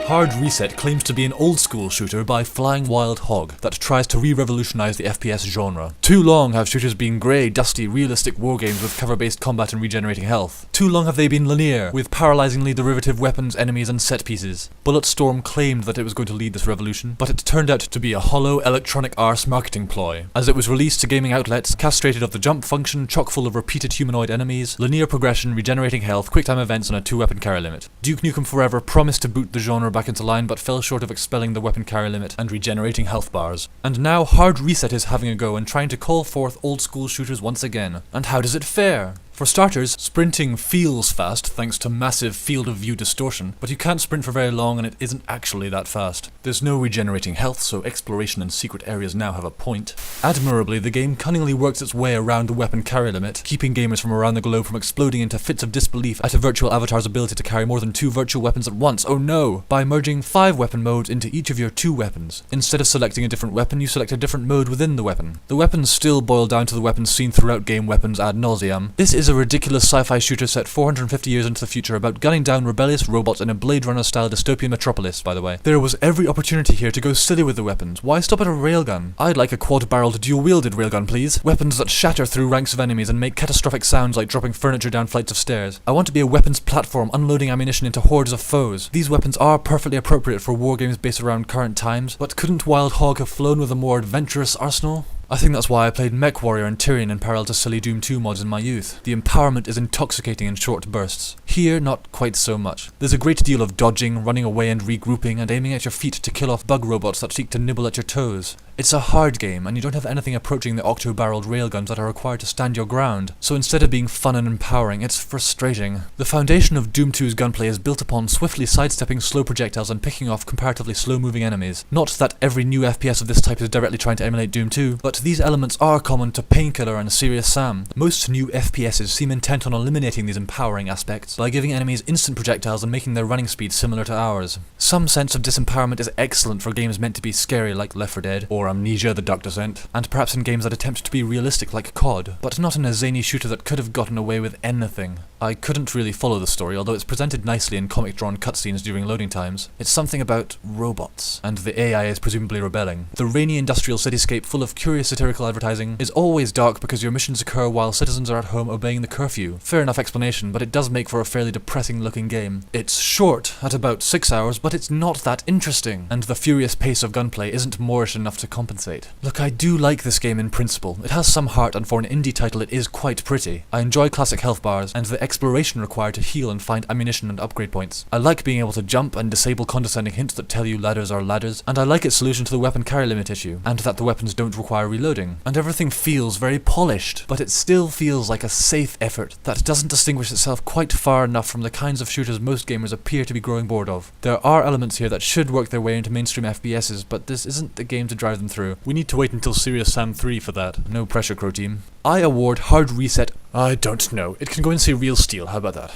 Hard Reset claims to be an old-school shooter by Flying Wild Hog that tries to re-revolutionize the FPS genre. Too long have shooters been grey, dusty, realistic wargames with cover-based combat and regenerating health. Too long have they been linear, with paralyzingly derivative weapons, enemies, and set pieces. Bulletstorm claimed that it was going to lead this revolution, but it turned out to be a hollow electronic arse marketing ploy, as it was released to gaming outlets castrated of the jump function, chock full of repeated humanoid enemies, linear progression, regenerating health, quick-time events, and a 2-weapon carry limit. Duke Nukem Forever promised to boot the genre back into line, but fell short of expelling the weapon carry limit and regenerating health bars. And now Hard Reset is having a go and trying to call forth old-school shooters once again. And how does it fare? For starters, sprinting feels fast thanks to massive field of view distortion, but you can't sprint for very long and it isn't actually that fast. There's no regenerating health, so exploration and secret areas now have a point. Admirably, the game cunningly works its way around the weapon carry limit, keeping gamers from around the globe from exploding into fits of disbelief at a virtual avatar's ability to carry more than 2 virtual weapons at once. Oh no! By merging 5 weapon modes into each of your 2 weapons. Instead of selecting a different weapon, you select a different mode within the weapon. The weapons still boil down to the weapons seen throughout game weapons ad nauseam. This is a ridiculous sci-fi shooter set 450 years into the future about gunning down rebellious robots in a Blade Runner-style dystopian metropolis, by the way. There was every opportunity here to go silly with the weapons. Why stop at a railgun? I'd like a quad-barreled, dual-wielded railgun, please. Weapons that shatter through ranks of enemies and make catastrophic sounds like dropping furniture down flights of stairs. I want to be a weapons platform unloading ammunition into hordes of foes. These weapons are perfectly appropriate for wargames based around current times, but couldn't Wild Hog have flown with a more adventurous arsenal? I think that's why I played Mech Warrior and Tyrion in parallel to silly Doom 2 mods in my youth. The empowerment is intoxicating in short bursts. Here, not quite so much. There's a great deal of dodging, running away and regrouping, and aiming at your feet to kill off bug robots that seek to nibble at your toes. It's a hard game, and you don't have anything approaching the octo-barreled railguns that are required to stand your ground, so instead of being fun and empowering, it's frustrating. The foundation of Doom 2's gunplay is built upon swiftly sidestepping slow projectiles and picking off comparatively slow-moving enemies. Not that every new FPS of this type is directly trying to emulate Doom 2, but these elements are common to Painkiller and Serious Sam. Most new FPSs seem intent on eliminating these empowering aspects by giving enemies instant projectiles and making their running speed similar to ours. Some sense of disempowerment is excellent for games meant to be scary like Left 4 Dead, or Amnesia: The Dark Descent, and perhaps in games that attempt to be realistic like COD, but not in a zany shooter that could have gotten away with anything. I couldn't really follow the story, although it's presented nicely in comic-drawn cutscenes during loading times. It's something about robots, and the AI is presumably rebelling. The rainy industrial cityscape full of curious satirical advertising is always dark because your missions occur while citizens are at home obeying the curfew. Fair enough explanation, but it does make for a fairly depressing-looking game. It's short, at about 6 hours, but it's not that interesting, and the furious pace of gunplay isn't Moorish enough to compensate. Look, I do like this game in principle. It has some heart, and for an indie title it is quite pretty. I enjoy classic health bars, and the exploration required to heal and find ammunition and upgrade points. I like being able to jump and disable condescending hints that tell you ladders are ladders, and I like its solution to the weapon carry limit issue, and that the weapons don't require reloading. And everything feels very polished, but it still feels like a safe effort that doesn't distinguish itself quite far enough from the kinds of shooters most gamers appear to be growing bored of. There are elements here that should work their way into mainstream FPSs, but this isn't the game to drive them through. We need to wait until Serious Sam 3 for that. No pressure, Crow Team. I award Hard Reset, I don't know. It can go and say Real Steel, how about that?